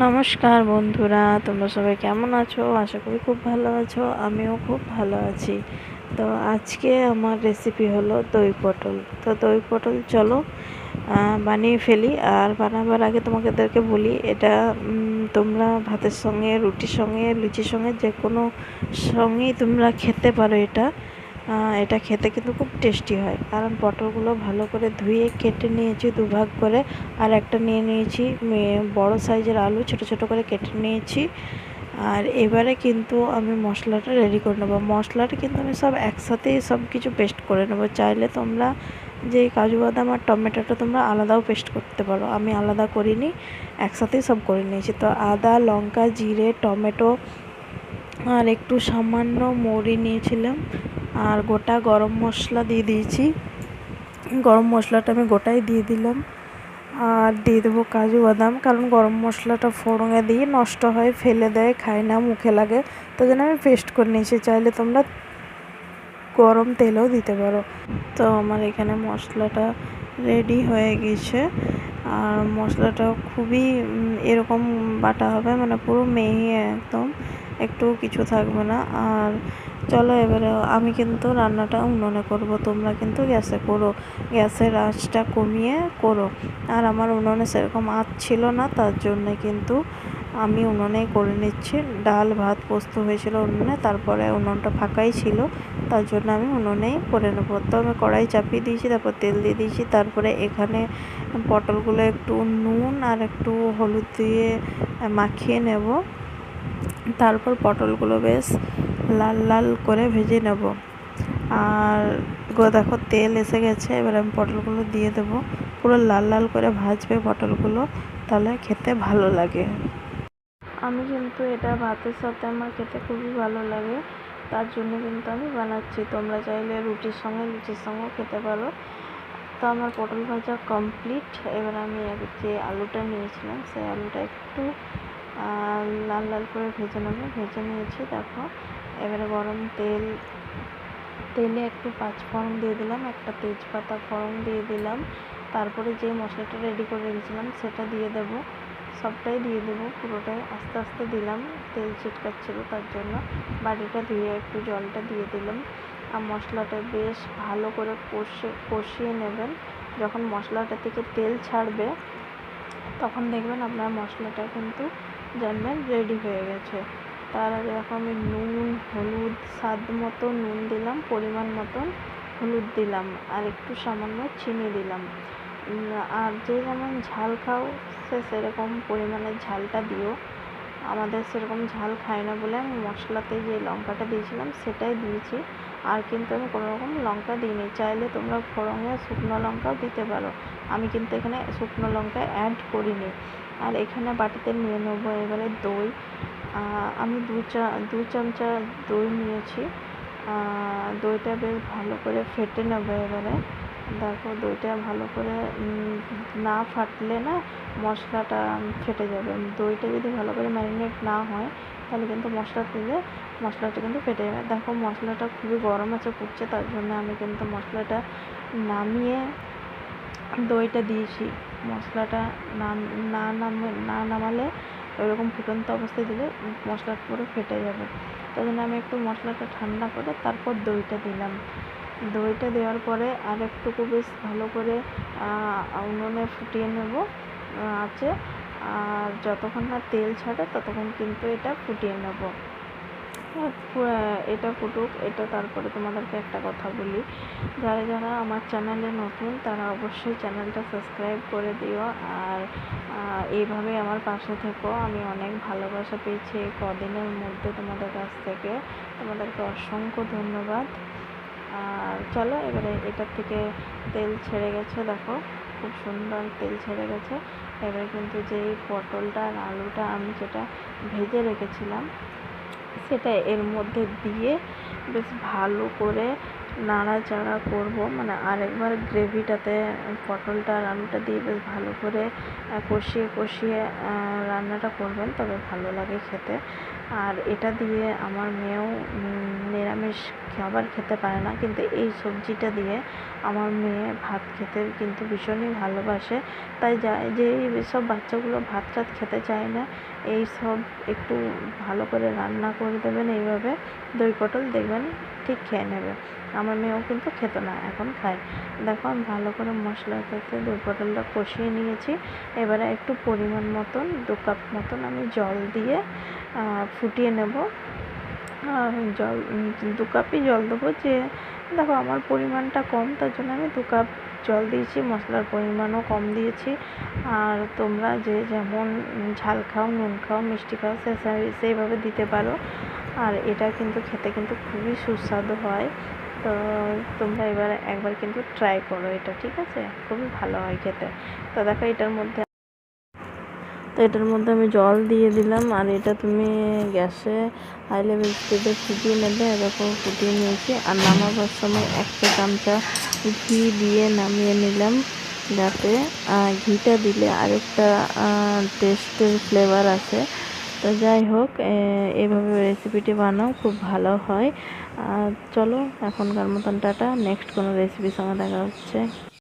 নমস্কার বন্ধুরা, তোমরা সবাই কেমন আছো? আশা করি খুব ভালো আছো। আমিও খুব ভালো আছি। তো আজকে আমার রেসিপি হলো দই পটল। তো দই পটল চলো বানিয়ে ফেলি। আর বানাবার আগে তোমাদেরকে বলি, এটা তোমরা ভাতের সঙ্গে, রুটির সঙ্গে, লুচির সঙ্গে যে কোনো সঙ্গেই তোমরা খেতে পারো। এটা খেতে কিন্তু খুব টেস্টি হয়। কারণ পটলগুলো ভালো করে ধুয়ে কেটে নিয়েছি দুভাগ করে, আর একটা নিয়ে নিয়েছি বড় সাইজের আলু, ছোট ছোট করে কেটে নিয়েছি। আর এবারে কিন্তু আমি মশলাটা রেডি করে নেবো। মশলাটা কিন্তু আমি সব একসাথেই সব কিছু পেস্ট করে নেবো। চাইলে তোমরা যে কাজু বাদাম আর টমেটোটা তোমরা আলাদাও পেস্ট করতে পারো, আমি আলাদা করিনি, একসাথেই সব করে নিয়েছি। তো আদা, লঙ্কা, জিরে, টমেটো আর একটু সামান্য মৌরি নিয়েছিলাম, আর গোটা গরম মশলা দিয়ে দিয়েছি। গরম মশলাটা আমি গোটাই দিয়ে দিলাম। আর দিয়ে দেবো কাজু বাদাম, কারণ গরম মশলাটা ফোড়নে দিয়ে নষ্ট হয়, ফেলে দেয়, খায় না, মুখে লাগে। তো জন্য আমি পেস্ট করে নিয়েছি। চাইলে তোমরা গরম তেলও দিতে পারো। তো আমার এখানে মশলাটা রেডি হয়ে গেছে। আর মশলাটা খুবই এরকম বাটা হবে, মানে পুরো মিহি একদম, একটু কিছু থাকবে না। আর চলো এবারে আমি কিন্তু রান্নাটা উনুনে করব, তোমরা কিন্তু গ্যাসে করো, গ্যাসের আঁচটা কমিয়ে করো। আর আমার উনুনে সেরকম আঁচ ছিল না, তার জন্যে কিন্তু আমি উনুনেই করে নিচ্ছি। ডাল, ভাত, পোস্ত হয়েছিল উনুনে, তারপরে উনুনটা ফাঁকাই ছিল, তার জন্য আমি উনুনেই করে নেবো। তো আমি কড়াই চাপিয়ে দিয়েছি, তারপর তেল দিয়ে দিয়েছি। তারপরে এখানে পটলগুলো একটু নুন আর একটু হলুদ দিয়ে মাখিয়ে নেব। তারপর পটলগুলো বেশ লাল লাল করে ভেজে নেব। আর দেখো তেল এসে গেছে, এবার আমি পটলগুলো দিয়ে দেবো। পুরো লাল লাল করে ভাজবে পটলগুলো, তাহলে খেতে ভালো লাগে। আমি কিন্তু এটা ভাতের সাথে আমার খেতে খুবই ভালো লাগে, তার জন্য কিন্তু আমি বানাচ্ছি। তোমরা চাইলে রুটির সঙ্গে, লুচির সঙ্গেও খেতে পারো। তো আমার পটল ভাজা কমপ্লিট। এবার আমি যে আলুটা নিয়েছিলাম, সেই আলুটা একটু লাল লাল করে ভেজে নেবো। ভেজে নিয়েছি দেখো। এবারে গরম তেলে একটু পাঁচফোড়ন দিয়ে দিলাম, একটা তেজপাতা ফোড়ন দিয়ে দিলাম। তারপরে যে মশলাটা রেডি করে রেখেছিলাম সেটা দিয়ে দেবো, সবটাই দিয়ে দেবো, পুরোটাই আস্তে আস্তে দিলাম, তেল ছিটকাচ্ছিলো তার জন্য। বাটিটা ধুয়ে একটু জলটা দিয়ে দিলাম। আর মশলাটা বেশ ভালো করে কষিয়ে নেবেন। যখন মশলাটা থেকে তেল ছাড়বে, তখন দেখবেন আপনার মশলাটা কিন্তু জানবেন রেডি হয়ে গেছে। তার আগে এখন আমি নুন, হলুদ, স্বাদ মতো নুন দিলাম, পরিমাণ মতন হলুদ দিলাম, আর একটু সামান্য চিনি দিলাম। আর যে যেমন ঝাল খাও সে সেরকম পরিমাণের ঝালটা দিও। আমাদের সেরকম ঝাল খাই না বলে আমি মশলাতে যে লঙ্কাটা দিয়েছিলাম সেটাই দিয়েছি। আর কিন্তু আমি কোনো রকম লঙ্কা দিইনি। চাইলে তোমরা ফোড়নে শুকনো লঙ্কাও দিতে পারো, আমি কিন্তু এখানে শুকনো লঙ্কা অ্যাড করিনি। আর এখানে বাটিতে নিয়ে নেবো এবারে দই। আমি দু চামচা দই নিয়েছি। দইটা বেশ ভালো করে ফেটে নেবো এবারে। দেখো দইটা ভালো করে না ফাটলে না মশলাটা ফেটে যাবে। দইটা যদি ভালো করে ম্যারিনেট না হয়, তাহলে কিন্তু মশলাটা কিন্তু ফেটে যাবে। দেখো মশলাটা খুবই গরম আছে, ফুটছে, তার জন্য আমি কিন্তু মশলাটা নামিয়ে দইটা দিয়েছি। মশলাটা না নামালে ওইরকম ফুটন্ত অবস্থায় দিলে মশলাটা পুরো ফেটে যাবে। তাই জন্য আমি একটু মশলাটা ঠান্ডা করে তারপর দইটা দিলাম। দইটা দেওয়ার পরে আর একটুকু বেশ ভালো করে উনুনে ফুটিয়ে নেব আছে। আর যতক্ষণ না তেল ছাড়ে ততক্ষণ কিন্তু এটা ফুটিয়ে নেব। এটা ফুটুক। তারপরে তোমাদেরকে একটা কথা বলি, যারা যারা আমার চ্যানেলে নতুন তারা অবশ্যই চ্যানেলটা সাবস্ক্রাইব করে দিও। আর এইভাবে আমার পাশে থেকো। আমি অনেক ভালোবাসা পেয়েছি এই কদিনের মধ্যে তোমাদের কাছ থেকে, তোমাদেরকে অসংখ্য ধন্যবাদ। আর চলো এবারে এটার থেকে তেল ছেড়ে গেছে, দেখো খুব সুন্দর তেল ছেড়ে গেছে। এবারে কিন্তু যেই পটলটা আর আলুটা আমি যেটা ভেজে রেখেছিলাম সেটা এর মধ্যে দিয়ে বেশ ভালো করে নাড়াচাড়া করব, মানে আরেকবার গ্রেভিটাতে পটলটা আর আলুটা দিয়ে বেশ ভালো করে কষিয়ে কষিয়ে রান্নাটা করবেন, তবে ভালো লাগে খেতে। আর এটা দিয়ে আমার মেয়েও নিরামিষ খাবার খেতে পারে না, কিন্তু এই সবজিটা দিয়ে আমার মেয়ে ভাত খেতে কিন্তু ভীষণই ভালোবাসে। তাই সব বাচ্চাগুলো ভাত টাত খেতে চায় না, এই সব একটু ভালো করে রান্না করে দেবেন এইভাবে দই পটল, দেখবেন ঠিক খেয়ে নেবে। আমার মেয়েও কিন্তু খেত না, এখন খায়। দেখো আমি ভালো করে মশলাটাতে দই পটলটা কষিয়ে নিয়েছি। এবারে একটু পরিমাণ মতন 2 কাপ মতন আমি জল দিয়ে ফুটিয়ে নেব। জল 2 কাপই জল দেবো, যে দেখো আমার পরিমাণটা কম, তার জন্য আমি 2 কাপ জল দিয়েছি, মশলার পরিমাণও কম দিয়েছি। আর তোমরা যে যেমন ঝাল খাও, নুন খাও, মিষ্টি খাও, সেইভাবে দিতে পারো। আর এটা কিন্তু খেতে কিন্তু খুবই সুস্বাদু হয়। তো তোমরা একবার কিন্তু ট্রাই করো এটা, ঠিক আছে? খুবই ভালো হয় খেতে। তো দেখো এটার মধ্যে আমি জল দিয়ে দিলাম, আর এটা তুমি গ্যাসে হাই লেভেল স্পিডে ফুটিয়ে নেবে। এরকম ফুটিয়ে নিয়েছি, আর নামাবার সময় 1 চামচা ঘি দিয়ে নামিয়ে নিলাম, যাতে ঘিটা দিলে আরেকটা টেস্টের ফ্লেভার আসে। তো যাই হোক, এইভাবে রেসিপিটি বানাও, খুব ভালো হয়। চলো এখনকার মতন টাটা, নেক্সট কোনো রেসিপির সঙ্গে দেখা হচ্ছে।